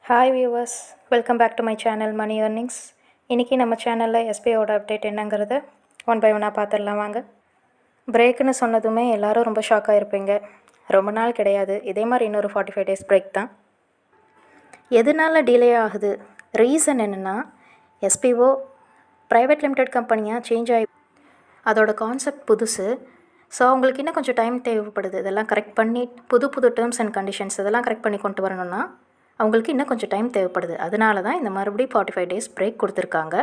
Hi viewers, welcome back to my channel Money Earnings. இன்றைக்கி நம்ம சேனலில் எஸ்பிஐயோட அப்டேட் என்னங்கிறத ஒன் பை ஒன்னாக பார்த்துடலாம் வாங்க. பிரேக்குன்னு சொன்னதுமே எல்லோரும் ரொம்ப ஷாக்காக இருப்பீங்க. ரொம்ப நாள் கிடையாது, இதே மாதிரி இன்னொரு 45 days பிரேக் தான். எதனால டிலே ஆகுது, ரீசன் என்னென்னா எஸ்பிஓ ப்ரைவேட் லிமிடெட் கம்பெனியாக சேஞ்ச் ஆகி அதோட கான்செப்ட் புதுசு. ஸோ அவங்களுக்கு இன்னும் கொஞ்சம் டைம் தேவைப்படுது. இதெல்லாம் கரெக்ட் பண்ணி புது டேர்ம்ஸ் அண்ட் கண்டிஷன்ஸ் இதெல்லாம் கரெக்ட் பண்ணி கொண்டு வரணும்னா அவங்களுக்கு இன்னும் கொஞ்சம் டைம் தேவைப்படுது. அதனால தான் இந்த மறுபடியும் 45 days பிரேக் கொடுத்துருக்காங்க.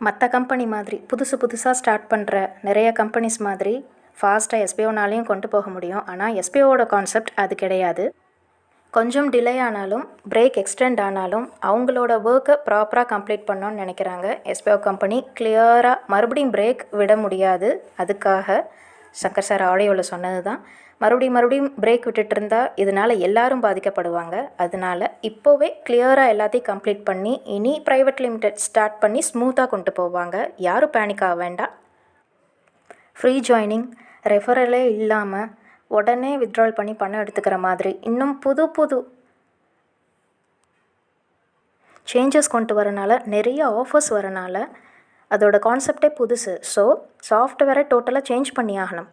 மற்ற கம்பெனி மாதிரி புதுசாக ஸ்டார்ட் பண்ணுற நிறைய கம்பெனிஸ் மாதிரி ஃபாஸ்ட்டாக எஸ்பிஓனாலையும் கொண்டு போக முடியும். ஆனால் எஸ்பிஓவோட கான்செப்ட் அது கிடையாது. கொஞ்சம் டிலே ஆனாலும் பிரேக் எக்ஸ்டெண்ட் ஆனாலும் அவங்களோட ஒர்க்கை ப்ராப்பராக கம்ப்ளீட் பண்ணோன்னு நினைக்கிறாங்க. எஸ்பிஓ கம்பெனி கிளியராக மறுபடியும் பிரேக் விட முடியாது. அதுக்காக சங்கர் சார் ஆடியோவில் சொன்னது தான், மறுபடியும் பிரேக் விட்டுட்டு இருந்தால் இதனால் எல்லாரும் பாதிக்கப்படுவாங்க. அதனால் இப்போவே கிளியராக எல்லாத்தையும் கம்ப்ளீட் பண்ணி இனி ப்ரைவேட் லிமிடெட் ஸ்டார்ட் பண்ணி ஸ்மூத்தாக கொண்டு போவாங்க. யாரும் பேனிக் ஆக வேண்டாம். ஃப்ரீ ஜாயினிங், ரெஃபரலே இல்லாமல் உடனே வித்ட்ரால் பண்ணி பணம் எடுத்துக்கிற மாதிரி இன்னும் புது சேஞ்சஸ் கொண்டு வரனால நிறைய ஆஃபர்ஸ் வரனால அதோட கான்செப்டே புதுசு. ஸோ சாஃப்ட்வேரை டோட்டலாக சேஞ்ச் பண்ணி ஆகணும்.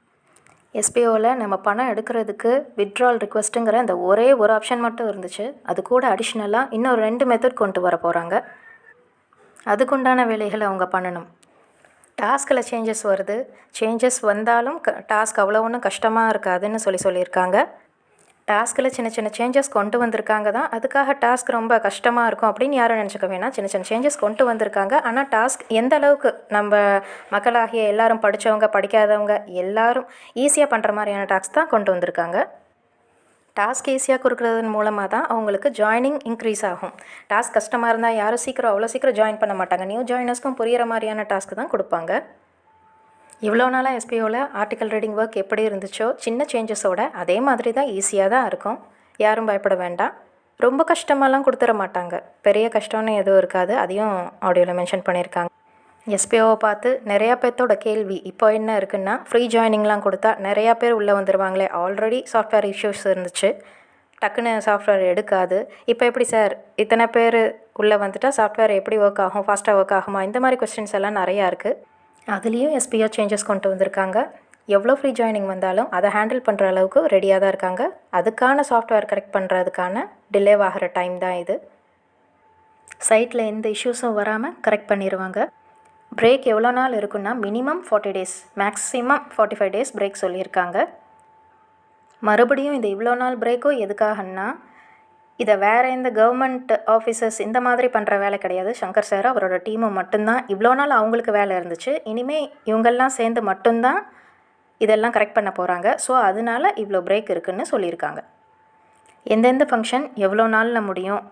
எஸ்பிஓவில் நம்ம பணம் எடுக்கிறதுக்கு வித்ட்ரால் ரிக்வெஸ்ட்டுங்கிற அந்த ஒரே ஒரு ஆப்ஷன் மட்டும் இருந்துச்சு. அது கூட அடிஷ்னலாக இன்னொரு 2 மெத்தட் கொண்டு வர போகிறாங்க. அதுக்குண்டான வேலைகளை அவங்க பண்ணணும். டாஸ்கில் சேஞ்சஸ் வருது. சேஞ்சஸ் வந்தாலும் டாஸ்க் அவ்வளோ ஒன்றும் கஷ்டமாக இருக்காதுன்னு சொல்லியிருக்காங்க. டாஸ்கில் சின்ன சேஞ்சஸ் கொண்டு வந்திருக்காங்க தான். அதுக்காக டாஸ்க் ரொம்ப கஷ்டமாக இருக்கும் அப்படின்னு யாரும் நினச்சிக்க வேணாம். சின்ன சேஞ்சஸ் கொண்டு வந்திருக்காங்க. ஆனால் டாஸ்க் எந்த அளவுக்கு நம்ம மக்களாகிய எல்லாரும் படித்தவங்க படிக்காதவங்க எல்லாரும் ஈஸியாக பண்ணுற மாதிரியான டாஸ்க் தான் கொண்டு வந்திருக்காங்க. டாஸ்க் ஈஸியாக கொடுக்குறதன் மூலமாக தான் அவங்களுக்கு ஜாயினிங் இன்க்ரீஸ் ஆகும். டாஸ்க் கஷ்டமாக இருந்தால் யாரும் அவ்வளோ சீக்கிரம் ஜாயின் பண்ண மாட்டாங்க. நியூ ஜாயினர்ஸ்க்கும் புரிகிற மாதிரியான டாஸ்க் தான் கொடுப்பாங்க. இவ்வளோ நாளாக எஸ்பிஓவில் ஆர்டிக்கல் ரீடிங் ஒர்க் எப்படி இருந்துச்சோ சின்ன சேஞ்சஸோட அதே மாதிரி தான் ஈஸியாக தான் இருக்கும். யாரும் பயப்பட வேண்டாம். ரொம்ப கஷ்டமாலாம் கொடுத்துட மாட்டாங்க. பெரிய கஷ்டம்னு எதுவும் இருக்காது. அதையும் ஆடியோவில் மென்ஷன் பண்ணியிருக்காங்க. எஸ்பிஓவை பார்த்து நிறையா பேர்த்தோட கேள்வி இப்போ என்ன இருக்குன்னா, ஃப்ரீ ஜாயினிங்லாம் கொடுத்தா நிறையா பேர் உள்ளே வந்துடுவாங்களே. ஆல்ரெடி சாஃப்ட்வேர் இஷ்யூஸ் இருந்துச்சு, டக்குன்னு சாஃப்ட்வேர் எடுக்காது. இப்போ எப்படி சார் இத்தனை பேர் உள்ளே வந்துட்டால் சாஃப்ட்வேர் எப்படி ஒர்க் ஆகும், ஃபாஸ்ட்டாக ஒர்க் ஆகுமா, இந்த மாதிரி கொஸ்டின்ஸ் எல்லாம் நிறையா இருக்குது. அதுலேயும் எஸ்பிஓ சேஞ்சஸ் கொண்டு வந்திருக்காங்க. எவ்வளோ ஃப்ரீ ஜாயினிங் வந்தாலும் அதை ஹேண்டில் பண்ணுற அளவுக்கு ரெடியாக தான் இருக்காங்க. அதுக்கான சாஃப்ட்வேர் கரெக்ட் பண்ணுறதுக்கான டிலே ஆகிற டைம் தான் இது. சைட்டில் எந்த இஷ்யூஸும் வராமல் கரெக்ட் பண்ணிடுவாங்க. பிரேக் எவ்வளோ நாள் இருக்குன்னா minimum 40 days, maximum 45 days break சொல்லியிருக்காங்க. மறுபடியும் இந்த இவ்வளோ நாள் பிரேக்கும் எதுக்காகன்னா, இதை வேறு எந்த கவர்மெண்ட் ஆஃபீஸர்ஸ் இந்த மாதிரி பண்ணுற வேலை கிடையாது. சங்கர் சார் அவரோட டீமும் மட்டும்தான் இவ்வளோ நாள் அவங்களுக்கு வேலை இருந்துச்சு. இனிமேல் இவங்கெல்லாம் சேர்ந்து மட்டும்தான் இதெல்லாம் கரெக்ட் பண்ண போகிறாங்க. ஸோ அதனால் இவ்வளோ பிரேக் இருக்குதுன்னு சொல்லியிருக்காங்க. எந்தெந்த ஃபங்க்ஷன் எவ்வளோ நாளில் முடியும்,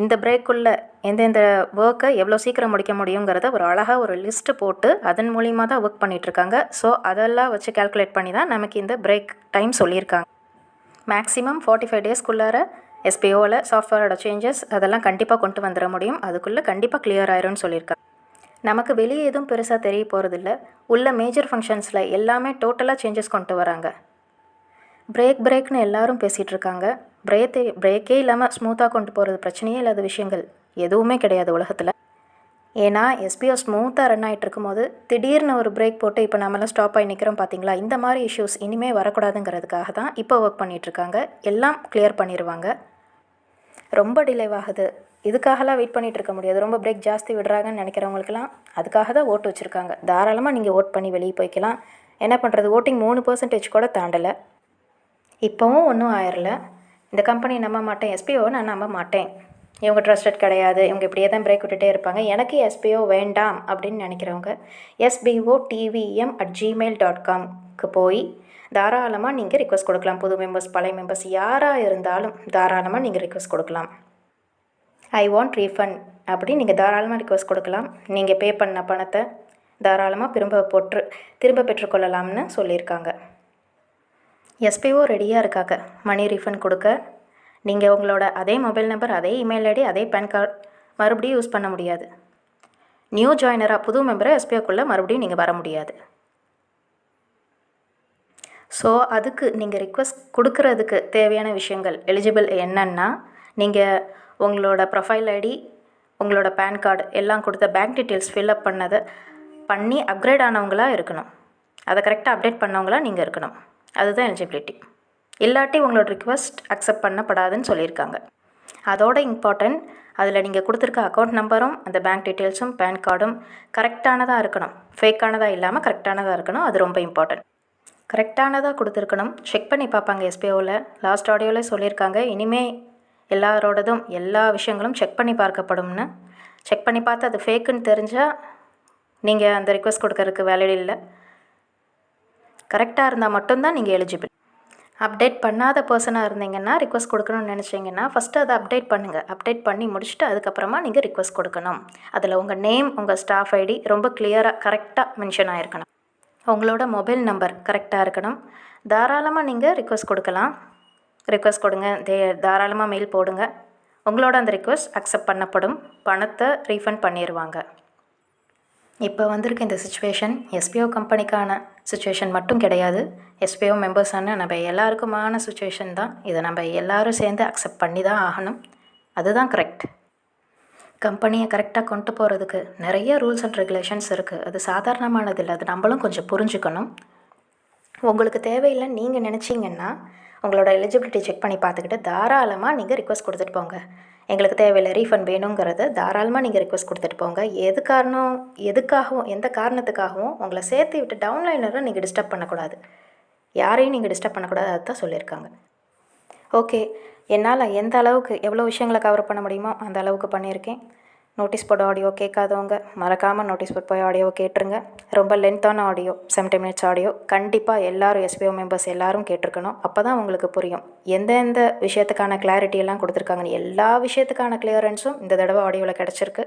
இந்த பிரேக்குள்ளே எந்தெந்த ஒர்க்கை எவ்வளோ சீக்கிரம் முடிக்க முடியுங்கிறத ஒரு அழகாக ஒரு லிஸ்ட்டு போட்டு அதன் மூலிமா தான் ஒர்க் பண்ணிகிட்ருக்காங்க. ஸோ அதெல்லாம் வச்சு கால்குலேட் பண்ணி தான் நமக்கு இந்த பிரேக் டைம் சொல்லியிருக்காங்க. மேக்ஸிமம் 45 daysக்குள்ளார எஸ்பிஓவில் சாஃப்ட்வேரோட சேஞ்சஸ் அதெல்லாம் கண்டிப்பாக கொண்டு வந்துட முடியும். அதுக்குள்ளே கண்டிப்பாக கிளியர் ஆயிரும்னு சொல்லியிருக்காங்க. நமக்கு வெளியே எதுவும் பெருசாக தெரிய போகிறதில்ல. உள்ள மேஜர் ஃபங்க்ஷன்ஸில் எல்லாமே டோட்டலாக சேஞ்சஸ் கொண்டு வராங்க. பிரேக்னு எல்லாரும் பேசிகிட்டு இருக்காங்க. பிரேக்கே இல்லாமல் ஸ்மூத்தாக கொண்டு போகிறது பிரச்சனையே இல்லாத விஷயங்கள் எதுவுமே கிடையாது உலகத்தில். ஏன்னா எஸ்பிஓ ஸ்மூத்தாக ரன் ஆகிட்டு இருக்கும்போது திடீர்னு ஒரு பிரேக் போட்டு இப்போ நம்மளாம் ஸ்டாப் ஆகி நிற்கிறோம் பார்த்தீங்களா. இந்த மாதிரி இஷ்யூஸ் இனிமேல் வரக்கூடாதுங்கிறதுக்காக தான் இப்போ ஒர்க் பண்ணிகிட்ருக்காங்க. எல்லாம் கிளியர் பண்ணிடுவாங்க. ரொம்ப டிலே ஆகுது, இதுக்காகலாம் வெயிட் பண்ணிகிட்டு இருக்க முடியாது. ரொம்ப பிரேக் ஜாஸ்தி விடுறாங்கன்னு நினைக்கிறவங்களுக்கெல்லாம் அதுக்காக தான் ஓட்டு வச்சுருக்காங்க. தாராளமாக நீங்கள் ஓட் பண்ணி வெளியே போய்க்கலாம். என்ன பண்ணுறது, ஓட்டிங் 3% கூட தாண்டலை. இப்போவும் ஒன்றும் ஆயிரல. இந்த கம்பெனி நம்ப மாட்டேன், எஸ்பிஓவை நான் நம்ப மாட்டேன், இவங்க ட்ரஸ்டட் கிடையாது, இவங்க இப்படியே தான் பிரேக் விட்டுட்டே இருப்பாங்க, எனக்கு எஸ்பிஓ வேண்டாம் அப்படின்னு நினைக்கிறவங்க sbo.tvm@gmail.com போய் தாராளமாக நீங்கள் ரிக்வெஸ்ட் கொடுக்கலாம். புது மெம்பர்ஸ் பழைய மெம்பர்ஸ் யாராக இருந்தாலும் தாராளமாக நீங்கள் ரிக்வெஸ்ட் கொடுக்கலாம். ஐ வாண்ட் ரீஃபண்ட் அப்படின்னு நீங்கள் தாராளமாக ரிக்வெஸ்ட் கொடுக்கலாம். நீங்கள் பே பண்ண பணத்தை தாராளமாக திரும்ப பெற்றுக்கொள்ளலாம்னு சொல்லியிருக்காங்க. எஸ்பிஓ ரெடியாக இருக்காங்க மணி ரீஃபண்ட் கொடுக்க. நீங்கள் உங்களோட அதே மொபைல் நம்பர், அதே இமெயில் ஐடி, அதே பேன் கார்டு மறுபடியும் யூஸ் பண்ண முடியாது. நியூ ஜாயினராக புது மெம்பரை எஸ்பிஓக்குள்ளே மறுபடியும் நீங்கள் வர முடியாது. ஸோ அதுக்கு நீங்கள் ரிக்வெஸ்ட் கொடுக்கறதுக்கு தேவையான விஷயங்கள் எலிஜிபிள் என்னென்னா, நீங்கள் உங்களோட ப்ரொஃபைல் ஐடி, உங்களோட பேன் கார்டு எல்லாம் கொடுத்த பேங்க் டீட்டெயில்ஸ் ஃபில்அப் பண்ணி அப்கிரேட் ஆனவங்களாக இருக்கணும். அதை கரெக்டாக அப்டேட் பண்ணவங்களாக நீங்கள் இருக்கணும். அதுதான் எலிஜிபிலிட்டி. இல்லாட்டி உங்களோட ரிக்வெஸ்ட் அக்செப்ட் பண்ணப்படாதுன்னு சொல்லியிருக்காங்க. அதோட இம்பார்ட்டன்ட், அதில் நீங்கள் கொடுத்துருக்க அக்கௌண்ட் நம்பரும் அந்த பேங்க் டீட்டெயில்ஸும் பேன் கார்டும் கரெக்டானதாக இருக்கணும். ஃபேக்கானதாக இல்லாமல் கரெக்டானதாக இருக்கணும். அது ரொம்ப இம்பார்ட்டன்ட். கரெக்டானதாக கொடுத்துருக்கணும். செக் பண்ணி பார்ப்பாங்க எஸ்பிஓவில். லாஸ்ட் ஆடியோவில் சொல்லியிருக்காங்க, இனிமேல் எல்லாரோடதும் எல்லா விஷயங்களும் செக் பண்ணி பார்க்கப்படும்னு. செக் பண்ணி பார்த்து அது ஃபேக்குன்னு தெரிஞ்சால் நீங்கள் அந்த ரிக்வெஸ்ட் கொடுக்கறதுக்கு வேலிட் இல்லை. கரெக்டாக இருந்தால் மட்டும்தான் நீங்கள் எலிஜிபிள். அப்டேட் பண்ணாத பர்சனாக இருந்தீங்கன்னா, ரிக்வெஸ்ட் கொடுக்கணும்னு நினச்சிங்கன்னா ஃபஸ்ட்டு அதை அப்டேட் பண்ணுங்கள். அப்டேட் பண்ணி முடிச்சுட்டு அதுக்கப்புறமா நீங்கள் ரிக்வெஸ்ட் கொடுக்கணும். அதில் உங்கள் நேம், உங்கள் ஸ்டாஃப் ஐடி ரொம்ப கிளியராக கரெக்டாக மென்ஷன் ஆகிருக்கணும். உங்களோட மொபைல் நம்பர் கரெக்டாக இருக்கணும். தாராளமாக நீங்கள் ரிக்வெஸ்ட் கொடுக்கலாம். ரிக்வெஸ்ட் கொடுங்க, தாராளமாக மெயில் போடுங்க. உங்களோட அந்த ரிக்வெஸ்ட் அக்செப்ட் பண்ணப்படும். பணத்தை ரீஃபண்ட் பண்ணிடுவாங்க. இப்போ வந்திருக்க இந்த சுச்சுவேஷன் எஸ்பிஓ கம்பெனிக்கான சுச்சுவேஷன் மட்டும் கிடையாது. எஸ்பிஓ மெம்பர்ஸான நம்ம எல்லாருக்குமான சுச்சுவேஷன் தான். இதை நம்ம எல்லோரும் சேர்ந்து அக்செப்ட் பண்ணி தான் ஆகணும். அதுதான் கரெக்ட். கம்பெனியை கரெக்டாக கொண்டு போகிறதுக்கு நிறைய ரூல்ஸ் அண்ட் ரெகுலேஷன்ஸ் இருக்குது. அது சாதாரணமானது இல்லை. அது நம்மளும் கொஞ்சம் புரிஞ்சுக்கணும். உங்களுக்கு தேவையில்லைன்னு நீங்கள் நினச்சிங்கன்னா உங்களோட எலிஜிபிலிட்டி செக் பண்ணி பார்த்துக்கிட்டு தாராளமாக நீங்கள் ரிக்வெஸ்ட் கொடுத்துட்டு போங்க. எங்களுக்கு தேவையில்லை, ரீஃபண்ட் வேணுங்கிறத தாராளமாக நீங்கள் ரிக்வெஸ்ட் கொடுத்துட்டு போங்க. எதுக்காகவும் எந்த காரணத்துக்காகவும் உங்களை சேர்த்து விட்டு டவுன்லைனரை நீங்கள் டிஸ்டர்ப் பண்ணக்கூடாது. யாரையும் நீங்கள் டிஸ்டர்ப் பண்ணக்கூடாது. அதுதான் சொல்லியிருக்காங்க. ஓகே, என்னால் எந்த அளவுக்கு எவ்வளோ விஷயங்களை கவர் பண்ண முடியுமோ அந்த அளவுக்கு பண்ணியிருக்கேன். நோட்டீஸ் போர்டு ஆடியோ கேட்காதவங்க மறக்காமல் நோட்டீஸ் போர்ட் போய் ஆடியோவை கேட்டுருங்க. ரொம்ப லென்த்தான ஆடியோ, 70 மினிட்ஸ் ஆடியோ. கண்டிப்பாக எல்லோரும் எஸ்பிஓ மெம்பர்ஸ் எல்லோரும் கேட்டிருக்கணும். அப்போ தான் உங்களுக்கு புரியும் எந்தெந்த விஷயத்துக்கான கிளாரிட்டியெல்லாம் கொடுத்துருக்காங்கன்னு. எல்லா விஷயத்துக்கான கிளியரன்ஸும் இந்த தடவை ஆடியோவில் கிடச்சிருக்கு.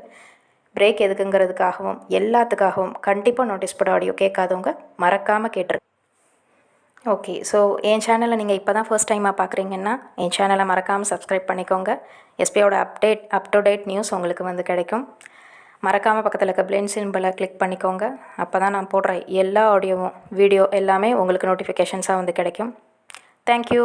பிரேக் எதுக்குங்கிறதுக்காகவும் எல்லாத்துக்காகவும் கண்டிப்பாக நோட்டீஸ் போர்டு ஆடியோ கேட்காதவங்க மறக்காமல் கேட்டுருக்கு. ஓகே, ஸோ என் சேனலை நீங்கள் இப்போ தான் ஃபர்ஸ்ட் டைமாக பார்க்குறீங்கன்னா என் சேனலை மறக்காமல் சப்ஸ்கிரைப் பண்ணிக்கோங்க. எஸ்பிஓட அப் டு டேட் நியூஸ் உங்களுக்கு கிடைக்கும். மறக்காமல் பக்கத்தில் இருக்க பெல் சிம்பலை கிளிக் பண்ணிக்கோங்க. அப்போ தான் நான் போடுற எல்லா ஆடியோவும் வீடியோ எல்லாமே உங்களுக்கு நோட்டிஃபிகேஷன்ஸாக கிடைக்கும். தேங்க்யூ.